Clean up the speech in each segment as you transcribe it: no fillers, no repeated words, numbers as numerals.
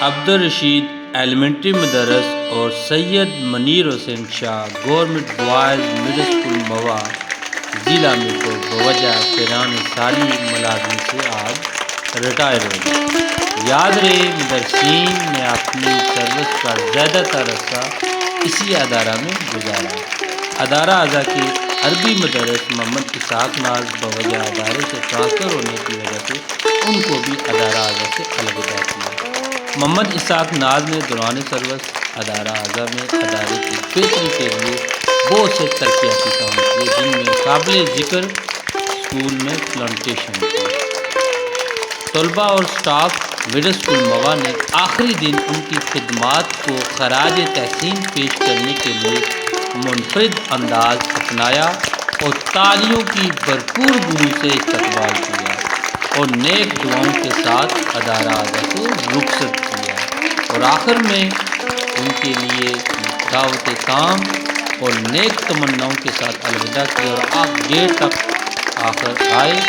Abdul Rashid elementary مدرس اور سید Munir Hussain Shah government بواٸز middle school مواہ ضلع میں کو بوجہ پیران سالی ملازمت سے آج ریٹائر ہو گئے۔ یاد رہے مدرسین نے اپنی سروس کا زیادہ تر عرصہ اسی ادارہ میں گزارا۔ ادارہ اعضا کے عربی مدرس محمد اسحاق ناز بوجہ ادارے سے ٹرانسفر ہونے کی وجہ سے ان کو بھی ادارہ اعضا سے الوداع کیا۔ محمد اسحاق ناز نے دوران سروس ادارہ اعضا میں ادارے کی بہتری کے لیے بہت سے ترقیاتی کام کیے، جن میں قابل ذکر اسکول میں پلانٹیشن کی۔ طلباء اور سٹاف مڈل سکول مواہ نے آخری دن ان کی خدمات کو خراج تحسین پیش کرنے کے لیے منفرد انداز اپنایا اور تالیوں کی بھرپور گونج سے استقبال کیا اور نیک دعاؤں کے ساتھ ادارہ اعضا سے رخصت کیا اور آخر میں ان کے لیے دعوت تام اور نیک تمناؤں کے ساتھ الوداع کیا اور آپ گیٹ تک آخر آئے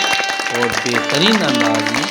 اور بہترین انداز میں